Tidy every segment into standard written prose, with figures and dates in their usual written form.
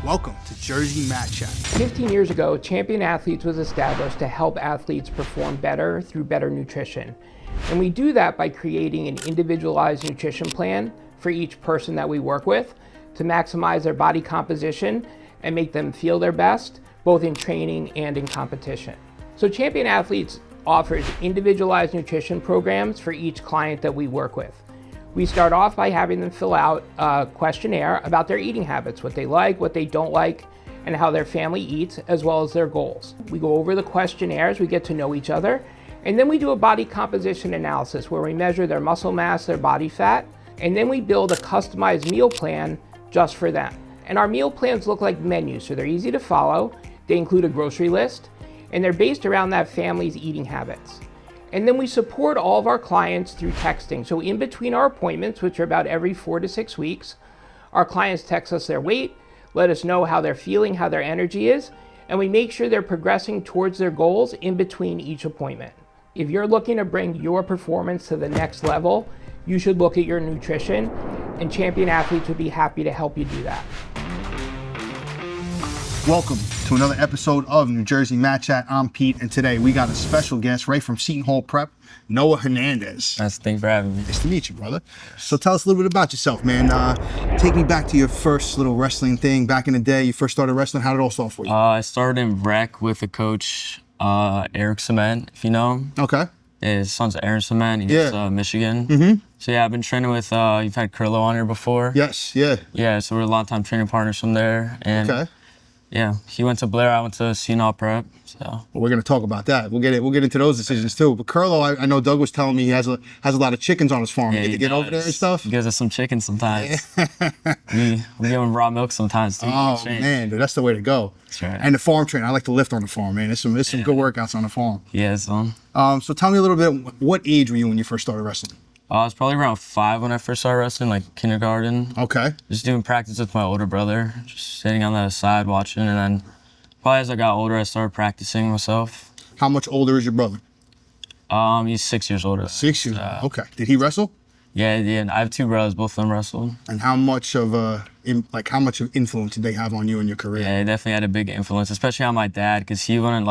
Welcome to Jersey Mat Chat. 15 years ago, Champion Athletes was established to help athletes perform better through better nutrition. And we do that by creating an individualized nutrition plan for each person that we work with to maximize their body composition and make them feel their best, both in training and in competition. So Champion Athletes offers individualized nutrition programs for each client that we work with. We start off by having them fill out a questionnaire about their eating habits, what they like, what they don't like, and how their family eats, as well as their goals. We go over the questionnaires, we get to know each other, and then we do a body composition analysis where we measure their muscle mass, their body fat, and then we build a customized meal plan just for them. And our meal plans look like menus, so they're easy to follow. They include a grocery list, and they're based around that family's eating habits. And then we support all of our clients through texting. So in between our appointments, which are about every 4 to 6 weeks, our clients text us their weight, let us know how they're feeling, how their energy is, and we make sure they're progressing towards their goals in between each appointment. If you're looking to bring your performance to the next level, you should look at your nutrition, and Champion Athletes would be happy to help you do that. Welcome to another episode of New Jersey Mat Chat. I'm Pete, and today we got a special guest right from Seton Hall Prep, Noah Hernandez. Nice, thanks for having me. Nice to meet you, brother. So tell us a little bit about yourself, man. Take me back to your first little wrestling thing back in the day. You first started wrestling. How did it all start for you? I started in rec with a coach, Eric Cement, if you know him. Okay. His son's Aaron Cement. He's Michigan. Mm-hmm. So yeah, I've been training with, you've had Curlo on here before. Yes, yeah. Yeah, so we're a long-time training partners from there. And Okay. yeah, he went to Blair, I went to Seton Hall Prep. So Well, we're gonna talk about that. We'll get into those decisions too. But Curlo, I know Doug was telling me he has a lot of chickens on his farm. yeah, You get to get over there and stuff. He gives us some chicken sometimes. we give him raw milk sometimes too. Oh Straight. man, dude, that's the way to go. That's right. And the farm train, I like to lift on the farm, man. There's some good workouts on the farm. Yeah, so So tell me a little bit. What age were you when you first started wrestling? I was probably around 5 when I first started wrestling, like kindergarten. Okay. Just doing practice with my older brother, just sitting on the side watching, and then probably as I got older, I started practicing myself. How much older is your brother? He's 6 years older. 6 years. Okay. Did he wrestle? Yeah. I have 2 brothers, both of them wrestled. And how much of influence did they have on you in your career? Yeah, they definitely had a big influence, especially on my dad, because he wouldn't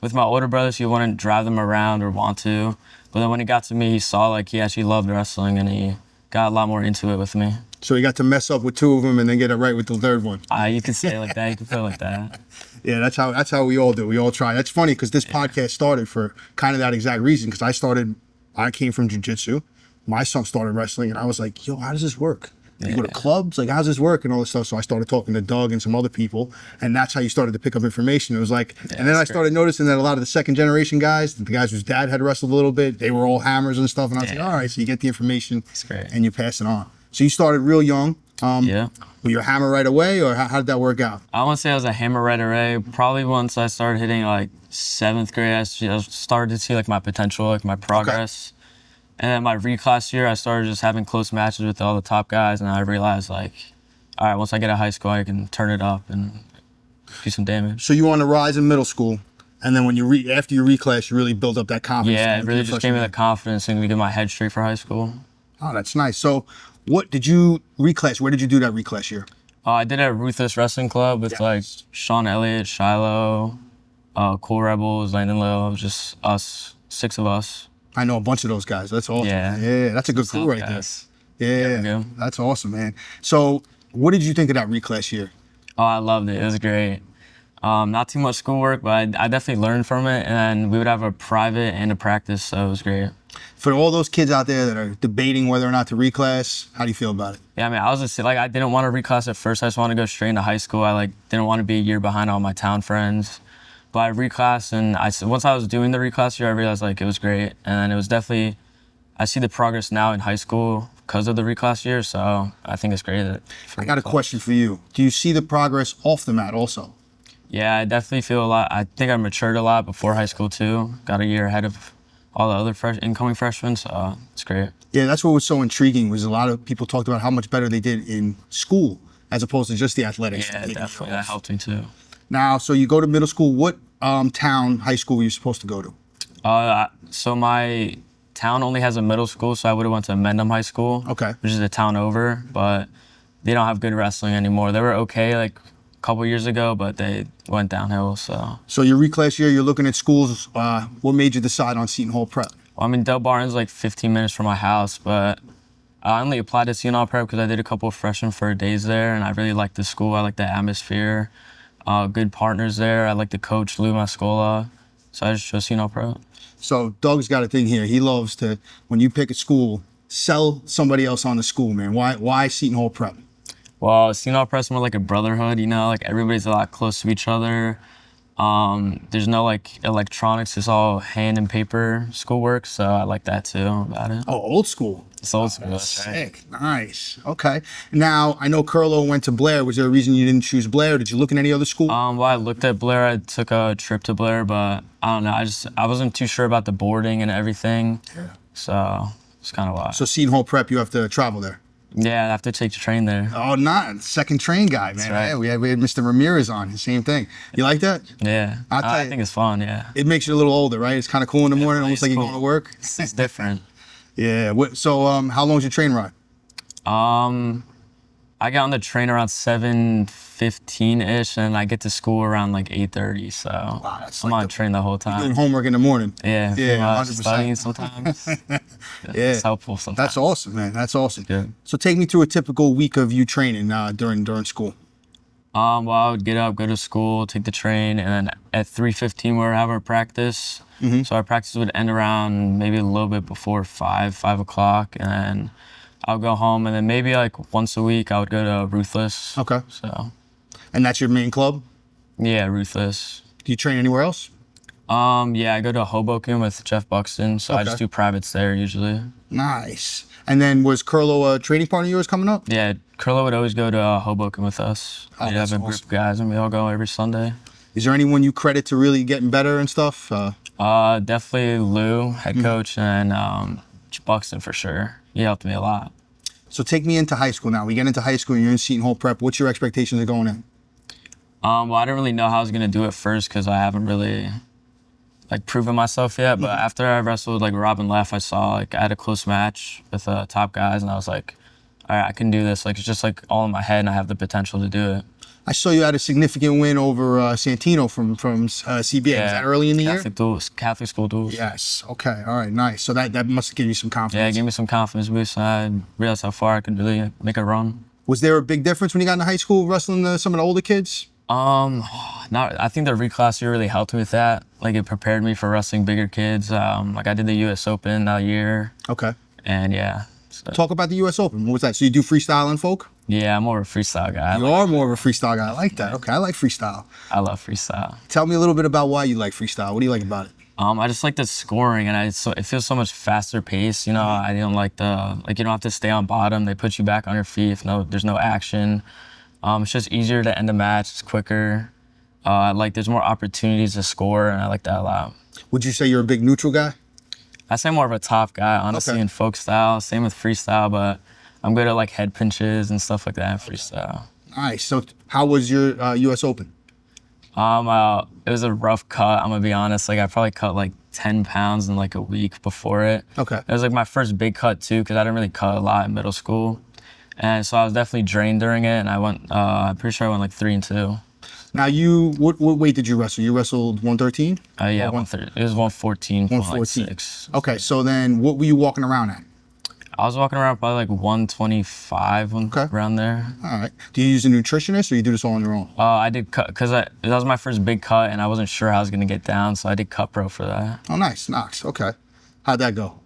with my older brothers, he wouldn't drive them around or want to. But then when it got to me, he saw he actually loved wrestling, and he got a lot more into it with me. So you got to mess up with 2 of them and then get it right with the 3rd one. You can say it like that. You can put it like that. Yeah, that's how we all do. We all try. That's funny because this podcast started for kind of that exact reason. Because I came from jiu-jitsu. My son started wrestling, and I was like, yo, how does this work? You go to clubs? Like, how's this work? And all this stuff. So I started talking to Doug and some other people, and that's how you started to pick up information. It was like, and then I started noticing that a lot of the second generation guys, the guys whose dad had wrestled a little bit, they were all hammers and stuff. And I was like, all right, so you get the information and you pass it on. So you started real young. Yeah. Were you a hammer right away, or how did that work out? I want to say I was a hammer right away. Probably once I started hitting 7th grade, I started to see my potential, my progress. Okay. And then my reclass year, I started just having close matches with all the top guys, and I realized all right, once I get out of high school, I can turn it up and do some damage. So you were on the rise in middle school, and then when after you reclass, you really build up that confidence. Yeah, it really just gave me the confidence and to get my head straight for high school. Oh, that's nice. So what did you reclass? Where did you do that reclass year? I did it at Ruthless Wrestling Club with Sean Elliott, Shiloh, Cool Rebels, Landon Lowe, just us, 6 of us. I know a bunch of those guys. That's awesome. Yeah, that's a good crew right there. Yeah, that's awesome, man. So what did you think of that reclass year? Oh, I loved it. It was great. Not too much schoolwork, but I definitely learned from it, and we would have a private and a practice, so it was great. For all those kids out there that are debating whether or not to reclass, how do you feel about it? Yeah, I mean, I was just I didn't want to reclass at first. I just wanted to go straight into high school. I didn't want to be a year behind all my town friends. But I reclassed, and once I was doing the reclass year, I realized it was great. And it was definitely, I see the progress now in high school because of the reclass year, so I think it's great. I got a question for you. Do you see the progress off the mat also? Yeah, I definitely feel a lot. I think I matured a lot before high school too. Got a year ahead of all the other incoming freshmen, so it's great. Yeah, that's what was so intriguing, was a lot of people talked about how much better they did in school as opposed to just the athletics. Yeah, definitely. That helped me too. Now, so you go to middle school. What town, high school were you supposed to go to? So my town only has a middle school, so I would have went to Mendham High School, okay, which is a town over, but they don't have good wrestling anymore. They were okay couple years ago, but they went downhill. So So your reclass year, you're looking at schools. What made you decide on Seton Hall Prep? well, I mean, Del Barton's like 15 minutes from my house, but I only applied to Seton Hall Prep because I did a couple of freshman for days there, and I really liked the school. I liked the atmosphere, good partners there. I like the coach, Lou Mascola, so I just chose Seton Hall Prep. So Doug's got a thing here. He loves to, when you pick a school, sell somebody else on the school, man. Why Seton Hall Prep? Well, Seton Hall Prep's more like a brotherhood, you know, like everybody's a lot close to each other. There's no like electronics, it's all hand and paper schoolwork, so I like that too about it. Oh, old school. It's old school. That's right. Sick. Nice. Okay. Now, I know Curlo went to Blair. Was there a reason you didn't choose Blair? Did you look in any other school? Well, I looked at Blair. I took a trip to Blair, but I don't know. I wasn't too sure about the boarding and everything. Yeah. So it's kind of why. So Seton Hall Prep, you have to travel there. Yeah, I have to take the train there. Oh, not second train guy, man. That's right. Yeah, we had Mr. Ramirez on. Same thing. You like that? Yeah. I'll tell I you. think it's fun. Yeah. It makes you a little older, right? It's kind of cool in the morning, almost like it's you're cool. going to work. It's different. Yeah. So how long's your train ride? I got on the train around 7:15-ish, and I get to school around like 8:30. So that's I'm like on the train the whole Doing time. homework in the morning. Yeah. Yeah, 100%. Studying sometimes. Yeah. It's helpful sometimes. That's awesome, man. That's awesome. Good. So take me through a typical week of you training during school. Well, I would get up, go to school, take the train, and then at 3:15 we were having our practice. So our practice would end around maybe a little bit before 5 o'clock, and then I'll go home, and then maybe like once a week I would go to Ruthless. Okay. So And that's your main club? yeah, Ruthless. Do you train anywhere else? Yeah, I go to Hoboken with Jeff Buxton, so I just Okay. do privates there usually. Nice. And then was Curlo a training partner of yours coming up? Yeah, Curlo would always go to Hoboken with us. Oh, We'd that's have a group awesome. of guys, and we all go every Sunday. Is there anyone you credit to really getting better and stuff? Definitely Lou, head coach, and Buxton for sure. He helped me a lot. So take me into high school now. We get into high school and you're in Seton Hall Prep. What's your expectations of going in? Well, I didn't really know how I was gonna do it first because I haven't really like proven myself yet. But after I wrestled like Robin Leff, I saw like I had a close match with top guys, and I was like, all right, I can do this. Like it's just like all in my head, and I have the potential to do it. I saw you had a significant win over Santino from CBA. Yeah. Was that early in the year? Catholic school duels. Yes. Okay. All right. Nice. So that must have given you some Yeah, it confidence. gave me some confidence boost, and I realized how far I could really make a run. Was there a big difference when you got into high school wrestling some of the older kids? I think the reclass year really helped me with that. Like it prepared me for wrestling bigger kids. Like I did the U.S. Open that year, Okay. and yeah. So, Talk about the U.S. Open. What was that? So you do freestyle and folk? yeah, I'm more of a freestyle guy. You are more of a freestyle guy. I like that. Okay. I like freestyle. I love freestyle. Tell me a little bit about why you like freestyle. What do you like about it? I just like the scoring, and it feels so much faster paced. You know, I don't like you don't have to stay on bottom. They put you back on your feet if there's no action. It's just easier to end a match. It's quicker. There's more opportunities to score, and I like that a lot. Would you say you're a big neutral guy? I say more of a top guy, honestly, Okay. in folk style. Same with freestyle, but I'm good at like head pinches and stuff like that in freestyle. Nice. So how was your U.S. Open? It was a rough cut. I'm gonna be honest. Like I probably cut like 10 pounds in like a week before it. Okay. It was like my first big cut too, because I didn't really cut a lot in middle school, and so I was definitely drained during it. And I went. I'm pretty sure I went like 3-2. Now what weight did you wrestle? You wrestled 113? Yeah, 130. It was 114. 114. 1.6. Okay. So then what were you walking around at? I was walking around probably like 125 Okay. around there. All right. Do you use a nutritionist or you do this all on your own? I did cut because that was my first big cut, and I wasn't sure how I was gonna get down, so I did CutPro for that. Oh, nice. Nice. Okay. How'd that go?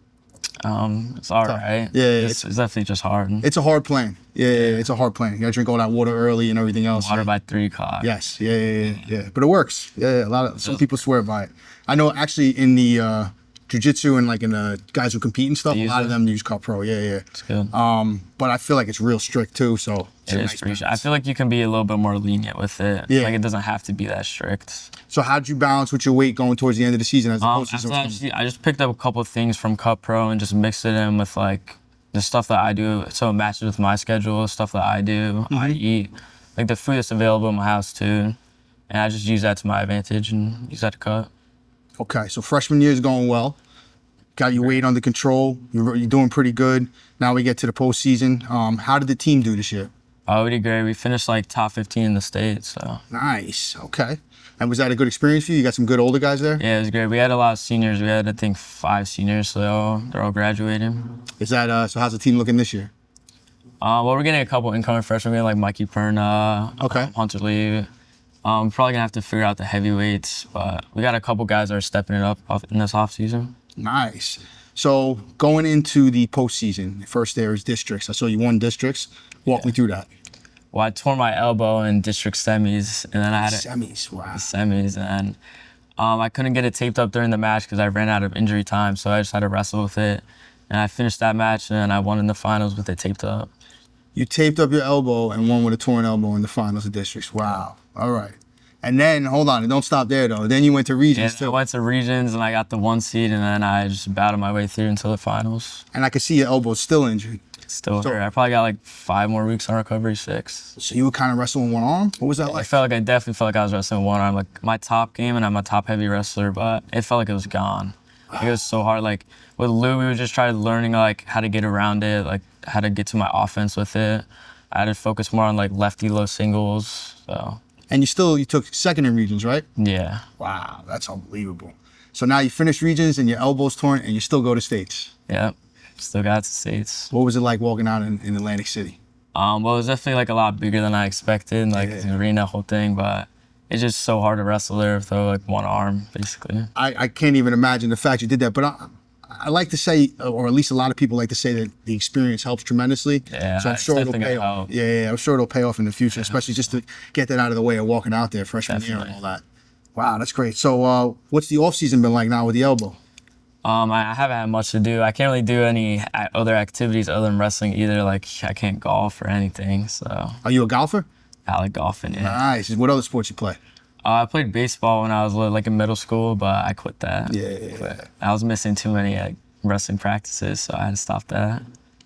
It's all right. Yeah, it's definitely just hard. It's a hard plan. Yeah, it's a hard plan. You gotta drink all that water early and everything else. Water by 3 o'clock. Yes. Yeah. But it works. Yeah. Some people swear by it. I know actually in the jiu-jitsu and like in the guys who compete and stuff, a use lot it? of them use CutPro. Yeah. It's good. But I feel like it's real strict too. So it's It a is nice pretty. I balance. feel like you can be a little bit more lenient with it. Yeah. Like it doesn't have to be that strict. So how'd you balance with your weight going towards the end of the season as the postseason After was that, coming? I just picked up a couple of things from CutPro and just mixed it in with like the stuff that I do, so it matches with my schedule. Stuff that I do, I eat, like the food that's available in my house too, and I just use that to my advantage and use that to cut. Okay, so freshman year is going well. Got your weight under control. You're doing pretty good. Now we get to the postseason. How did the team do this year? Oh, we did great. We finished like top 15 in the state, so. Nice. Okay. And was that a good experience for you? You got some good older guys there? Yeah, it was great. We had a lot of seniors. We had, I think, 5 seniors, so they're all graduating. Is that so? How's the team looking this year? Well, we're getting a couple incoming freshmen. We're getting like Mikey Perna, Okay. Hunter Lee. Probably gonna have to figure out the heavyweights, but we got a couple guys that are stepping it up in this offseason. Nice. So going into the postseason, first there is districts. I saw you won districts. Walk me through that. Well, I tore my elbow in district semis, and then I had Semis. Wow. semis, and I couldn't get it taped up during the match because I ran out of injury time, so I just had to wrestle with it. And I finished that match, and then I won in the finals with it taped up. You taped up your elbow and won with a torn elbow in the finals of districts. Wow. All right. And then, hold on, don't stop there though. Then you went to regions I too. went to regions, and I got the 1 seed, and then I just battled my way through until the finals. And I could see your elbow's still injured. Still hurt. I probably got like 5 more weeks on recovery, 6. So you were kind of wrestling one arm? What was that like? I definitely felt like I was wrestling one arm. Like my top game, and I'm a top heavy wrestler, but it felt like it was gone. Like, it was so hard. Like with Lou, we would just try learning like how to get around it, like how to get to my offense with it. I had to focus more on like lefty low singles. So. And you took second in regions, right? Yeah. Wow, that's unbelievable. So now you finished regions and your elbow's torn and you still go to states. Yep. Still got to states. What was it like walking out in Atlantic City? Well, it was definitely like a lot bigger than I expected, like the arena, whole thing, but it's just so hard to wrestle there with like one arm, basically. I can't even imagine the fact you did that, but I like to say, or at least a lot of people like to say that the experience helps tremendously. Yeah, so I'm sure it'll pay off. Yeah, I'm sure it'll pay off in the future, especially just to get that out of the way of walking out there freshman year and all that. Wow, that's great. So what's the off season been like now with the elbow? I haven't had much to do. I can't really do any other activities other than wrestling either. Like I can't golf or anything. So. Are you a golfer? I like golfing. Yeah. Nice. What other sports you play? I played baseball when I was like in middle school, but I quit that. Yeah. I was missing too many wrestling practices, so I had to stop that.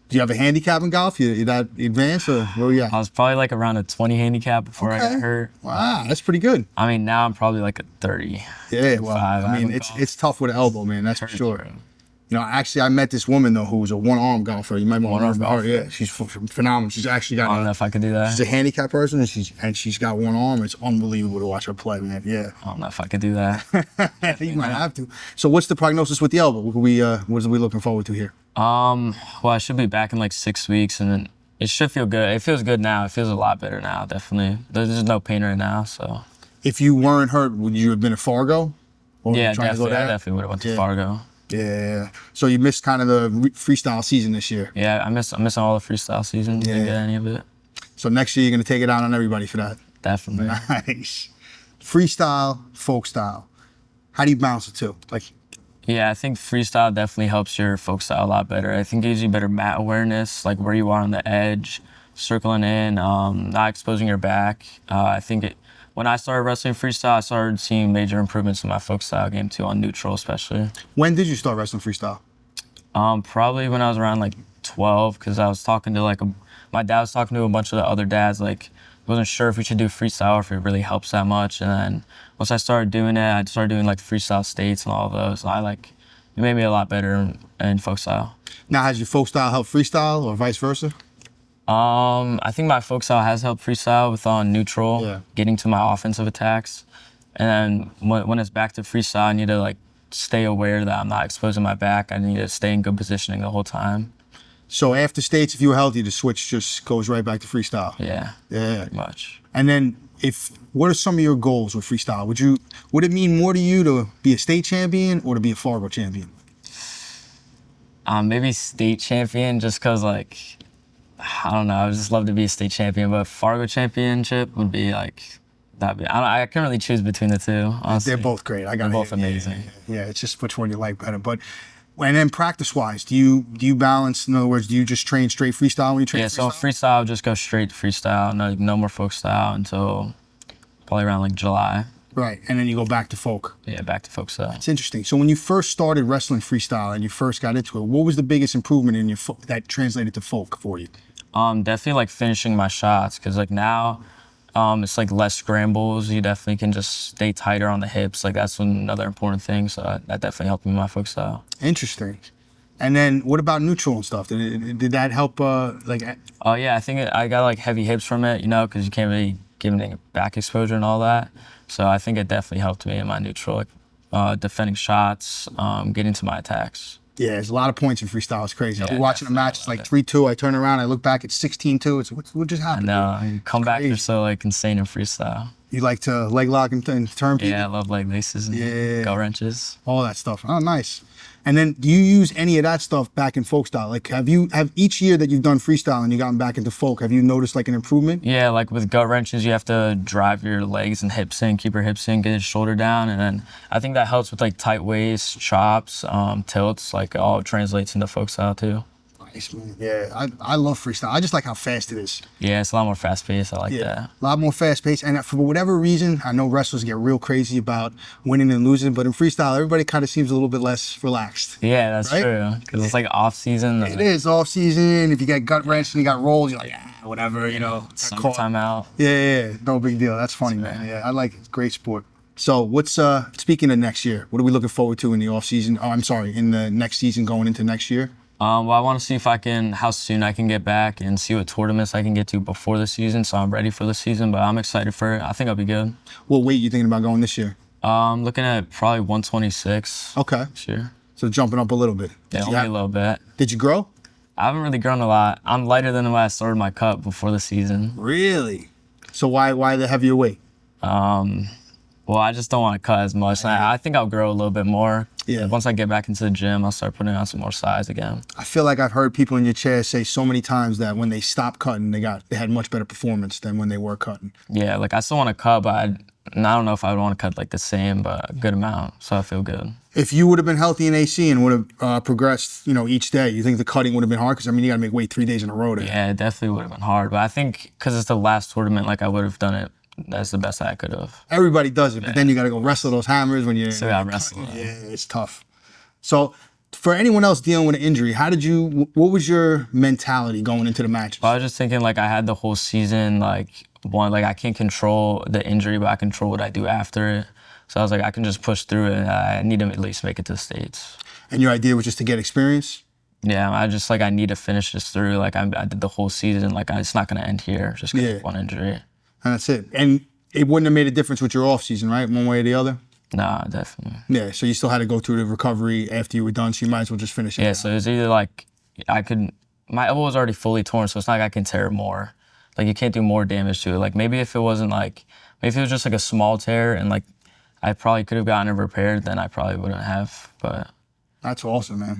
Do you have a handicap in golf? You that advanced or where were you at? I was probably like around a 20 handicap before I got hurt. Wow, that's pretty good. I mean, now I'm probably like a 30. Yeah, well, I mean, it's tough with an elbow, man. That's for sure. You know, actually, I met this woman though who was a one-arm golfer. You might want to learn about her. Yeah, she's phenomenal. She's actually got. I don't know if I could do that. She's a handicapped person, and she's got one arm. It's unbelievable to watch her play, man. Yeah. I don't know if I could do that. You might have to. So, what's the prognosis with the elbow? What are we looking forward to here? Well, I should be back in like 6 weeks, and then it should feel good. It feels good now. It feels a lot better now, definitely. There's no pain right now, so. If you weren't hurt, would you have been at Fargo? Yeah, definitely. I definitely would have went to Fargo. Yeah. So you missed kind of the freestyle season this year. Yeah, I'm missing all the freestyle season. Didn't get any of it. So next year you're gonna take it out on everybody for that. Definitely. Nice. Freestyle, folk style. How do you balance the two? Yeah, I think freestyle definitely helps your folk style a lot better. I think it gives you better mat awareness, like where you are on the edge, circling in, not exposing your back. I think when I started wrestling freestyle, I started seeing major improvements in my folk style game too, on neutral especially. When did you start wrestling freestyle? Probably when I was around like 12, because I was talking to my dad was talking to a bunch of the other dads, like wasn't sure if we should do freestyle or if it really helps that much. And then once I started doing it, I started doing like freestyle states and all of those. It made me a lot better in folk style. Now, has your folk style helped freestyle or vice versa? I think my folk style has helped freestyle with on neutral, getting to my offensive attacks. And then when it's back to freestyle, I need to stay aware that I'm not exposing my back. I need to stay in good positioning the whole time. So after states, if you were healthy, the switch just goes right back to freestyle. Yeah. Pretty much. And then what are some of your goals with freestyle? Would it mean more to you to be a state champion or to be a Fargo champion? Maybe state champion, just because I don't know. I would just love to be a state champion, but Fargo championship would be I can't really choose between the two, honestly. They're both great. They're both amazing. Yeah, it's just which one you like better. And then practice-wise, do you balance? In other words, do you just train straight freestyle when you train? Yeah, so freestyle, I'll just go straight to freestyle. No more folk style until probably around July. Right, and then you go back to folk. Yeah, back to folk style. It's interesting. So when you first started wrestling freestyle and you first got into it, what was the biggest improvement in your that translated to folk for you? Definitely finishing my shots, because now it's less scrambles. You definitely can just stay tighter on the hips. That's another important thing. So that definitely helped me in my folk style. Interesting. And then what about neutral and stuff? Did that help? Oh yeah, I think I got like heavy hips from it, you know, because you can't really give anything back exposure and all that. So I think it definitely helped me in my neutral, like defending shots, getting to my attacks. Yeah, there's a lot of points in freestyle. It's crazy. Yeah, I'll be watching a match, it's like 3-2. I turn around, I look back, it's 16-2. It's what just happened? No, comebacks are so like insane in freestyle. You like to leg lock and turn people? Yeah, I love leg laces and gut wrenches. All that stuff. Oh, nice. And then do you use any of that stuff back in folk style? Like have each year that you've done freestyle and you gotten back into folk, have you noticed like an improvement? Yeah, like with gut wrenches, you have to drive your legs and hips in, keep your hips in, get your shoulder down. And then I think that helps with like tight waist, chops, tilts, like all translates into folk style too. Nice, man. Yeah, I love freestyle. I just like how fast it is. Yeah, it's a lot more fast paced. I like that. A lot more fast paced. And for whatever reason, I know wrestlers get real crazy about winning and losing, but in freestyle, everybody kind of seems a little bit less relaxed. Yeah, that's true. Because it's like off season. It is off season. If you get gut wrenched and you got rolls, you're like, whatever, you know. Summertime out. Yeah, no big deal. That's funny, man. Yeah, I like it. It's a great sport. So what's speaking of next year, what are we looking forward to in the off season? Oh, I'm sorry, in the next season going into next year? Well, I want to see how soon I can get back and see what tournaments I can get to before the season, so I'm ready for the season, but I'm excited for it. I think I'll be good. What weight you thinking about going this year? I'm looking at probably 126. Okay. Sure. So jumping up a little bit. Yeah, only a little bit. Did you grow? I haven't really grown a lot. I'm lighter than when I started my cut before the season. Really? So why the heavier weight? Well, I just don't want to cut as much. I think I'll grow a little bit more. Yeah. Once I get back into the gym, I'll start putting on some more size again. I feel like I've heard people in your chair say so many times that when they stopped cutting, they had much better performance than when they were cutting. Yeah, like I still want to cut, but I don't know if I would want to cut like the same, but a good amount. So I feel good. If you would have been healthy in AC and would have progressed, each day, you think the cutting would have been hard? Because I mean, you got to make weight 3 days in a row. Yeah, it definitely would have been hard. But I think because it's the last tournament, like I would have done it. That's the best I could have. Everybody does it, but then you got to go wrestle those hammers when you're. So I wrestle. Yeah, it's tough. So, for anyone else dealing with an injury, what was your mentality going into the matches? Well, I was just thinking like I had the whole season, like I can't control the injury, but I control what I do after it. So I was like, I can just push through it, and I need to at least make it to the States. And your idea was just to get experience? Yeah, I need to finish this through. Like I did the whole season. Like it's not gonna end here just because of one injury. And that's it. And it wouldn't have made a difference with your off season, right? One way or the other? Nah, definitely. Yeah, so you still had to go through the recovery after you were done, so you might as well just finish it. Yeah, so it's either like my elbow was already fully torn, so it's not like I can tear more. Like you can't do more damage to it. Like maybe if it was just like a small tear and like I probably could have gotten it repaired, then I probably wouldn't have, but. That's awesome, man.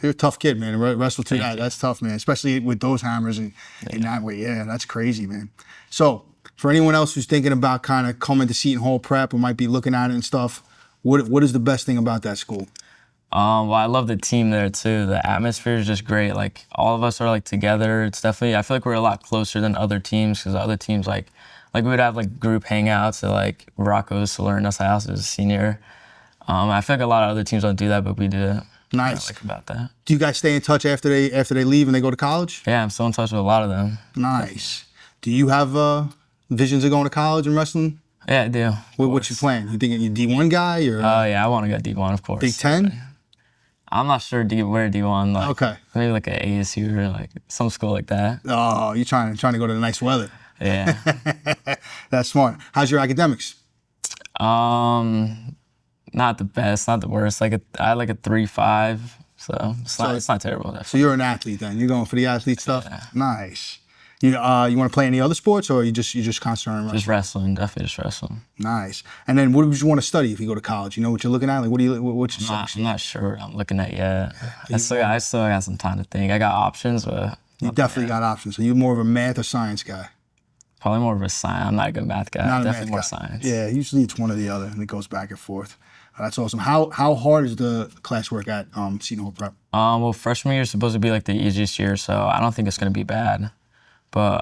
You're a tough kid, man. Wrestle through that. That's tough, man. Especially with those hammers and in that way. Yeah, that's crazy, man. So, for anyone else who's thinking about kind of coming to Seton Hall Prep or might be looking at it and stuff, what is the best thing about that school? Well, I love the team there too. The atmosphere is just great. Like all of us are like together. It's definitely, I feel like we're a lot closer than other teams because other teams like we would have like group hangouts at like Rocco's Salerno's house as a senior. I feel like a lot of other teams don't do that, but we do. Nice. I like about that. Do you guys stay in touch after they leave and they go to college? Yeah, I'm still in touch with a lot of them. Nice. Do you have visions of going to college and wrestling? Yeah, I do. What's your plan? You thinking you're D1 guy or? Yeah, I want to go D1, of course. Big Ten? I'm not sure where D1. Like, okay. Maybe like an ASU or like some school like that. Oh, you're trying to go to the nice weather. Yeah. That's smart. How's your academics? Not the best, not the worst. I had like a 3.5, so it's not terrible. Definitely. So you're an athlete then? You're going for the athlete stuff? Yeah. Nice. You want to play any other sports or you just concentrate on wrestling? Just wrestling, definitely just wrestling. Nice. And then what would you want to study if you go to college? You know what you're looking at? Like what's your I'm not sure what I'm looking at yet. I still got some time to think. I got options, but you definitely got options. So you're more of a math or science guy? Probably more of a science. I'm not a good math guy. Not definitely math more guy. science. Yeah, usually it's one or the other and it goes back and forth. That's awesome. How hard is the classwork at Seton Hall Prep? Well, freshman year is supposed to be like the easiest year, so I don't think it's going to be bad. But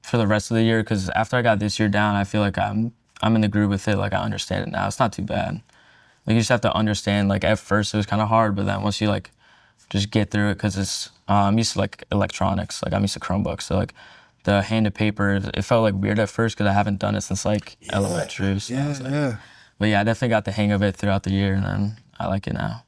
for the rest of the year, because after I got this year down, I feel like I'm in the groove with it. Like I understand it now. It's not too bad. Like you just have to understand. Like at first it was kind of hard, but then once you like just get through it, because it's I'm used to like electronics. Like I'm used to Chromebooks, so like the hand to paper, it felt like weird at first because I haven't done it since like elementary. So yeah. But yeah, I definitely got the hang of it throughout the year, and then I like it now.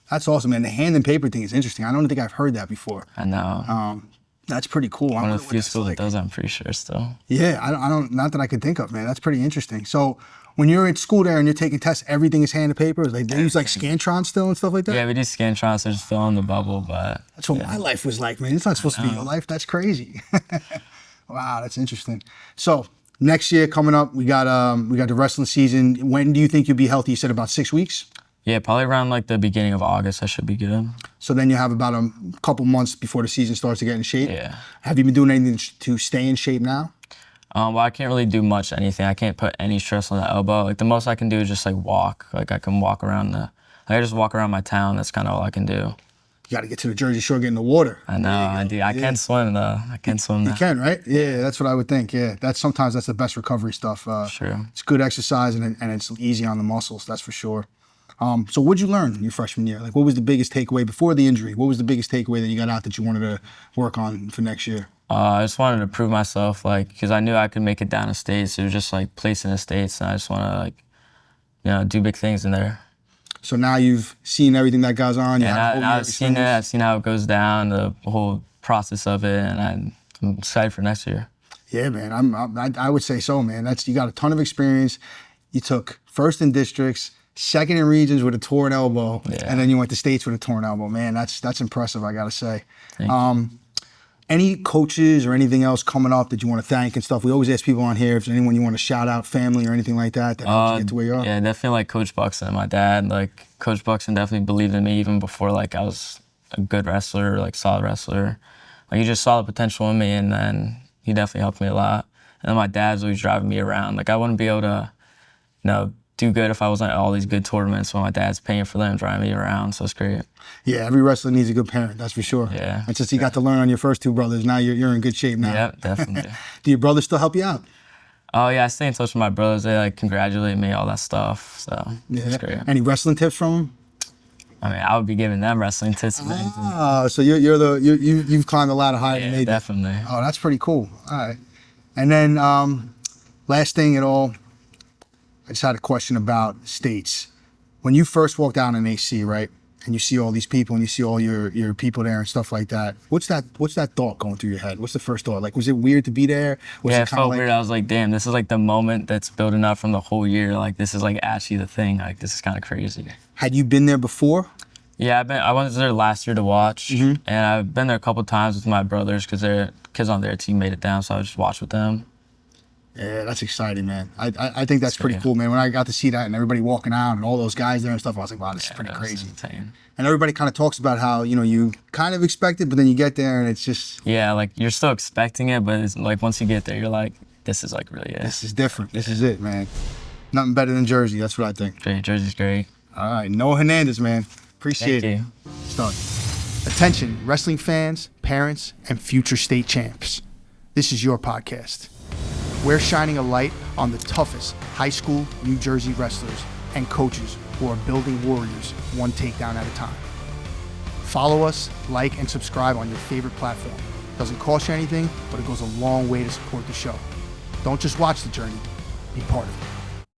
That's awesome, man. The hand and paper thing is interesting. I don't think I've heard that before. I know. That's pretty cool. One of the few schools that does that, I'm pretty sure still. Yeah, I don't, not that I can think of, man. That's pretty interesting. So when you're at school there and you're taking tests, everything is hand and paper? Like they use like Scantron still and stuff like that? Yeah, we do Scantron, so just fill in the bubble, but. That's what my life was like, man. It's not supposed to be your life. That's crazy. Wow, that's interesting. So next year coming up, we got the wrestling season. When do you think you'll be healthy? You said about 6 weeks? Yeah, probably around like the beginning of August, I should be good. So then you have about a couple months before the season starts to get in shape? Yeah. Have you been doing anything to stay in shape now? Well, I can't really do much anything. I can't put any stress on the elbow. Like the most I can do is just like walk. Like I can walk around I just walk around my town. That's kind of all I can do. You got to get to the Jersey Shore, get in the water. I know, I do. I can swim though. I can swim now. You can, right? Yeah, that's what I would think. Yeah, sometimes that's the best recovery stuff. Sure. It's good exercise and it's easy on the muscles, that's for sure. So what'd you learn your freshman year? Like, what was the biggest takeaway before the injury? What was the biggest takeaway that you got out that you wanted to work on for next year? I just wanted to prove myself, like, because I knew I could make it down to states. It was just like placing the states, and I just want to like, do big things in there. So now you've seen everything that goes on. Yeah, now I've seen it. I've seen how it goes down, the whole process of it, and I'm excited for next year. Yeah, man. I would say so, man. You got a ton of experience. You took first in districts, second in regions with a torn elbow, and then you went to states with a torn elbow. Man, that's impressive, I gotta say. Thank you. Any coaches or anything else coming up that you want to thank and stuff? We always ask people on here if there's anyone you want to shout out, family or anything like that helps you get to where you are. Yeah, definitely like Coach Buxton, my dad. Like Coach Buxton definitely believed in me even before like I was a good wrestler, like solid wrestler. Like he just saw the potential in me, and then he definitely helped me a lot. And then my dad's always driving me around. Like I wouldn't be able to, do good if I wasn't at all these good tournaments when my dad's paying for them, driving me around. So it's great. Yeah, every wrestler needs a good parent, that's for sure. Yeah. And since you got to learn on your first two brothers, now you're in good shape now. Yeah, definitely. Do your brothers still help you out? Oh yeah, I stay in touch with my brothers. They like congratulate me, all that stuff. So it's great. Any wrestling tips from them? I mean, I would be giving them wrestling tips. So you've climbed the ladder higher than they did. Definitely. Oh, that's pretty cool. All right. And then last thing at all, I just had a question about states. When you first walk down an AC, right, and you see all these people and you see all your people there and stuff like that, what's that thought going through your head? What's the first thought? Like, was it weird to be there? It felt weird. I was like, damn, this is like the moment that's building up from the whole year. Like, this is like actually the thing. Like, this is kind of crazy. Had you been there before? Yeah, I went there last year to watch, and I've been there a couple times with my brothers because their kids on their team made it down, so I would just watch with them. Yeah, that's exciting, man. I think that's pretty cool, man. When I got to see that and everybody walking out and all those guys there and stuff, I was like, wow, this is pretty crazy. Insane. And everybody kind of talks about how, you kind of expect it, but then you get there and it's just... Yeah, like you're still expecting it, but it's like once you get there, you're like, this is like really it. This is different. This is it, man. Nothing better than Jersey. That's what I think. Great. Jersey's great. All right. Noah Hernandez, man. Appreciate it. Thank you. Attention, wrestling fans, parents, and future state champs. This is your podcast. We're shining a light on the toughest high school New Jersey wrestlers and coaches who are building warriors one takedown at a time. Follow us, like, and subscribe on your favorite platform. Doesn't cost you anything, but it goes a long way to support the show. Don't just watch the journey, be part of it.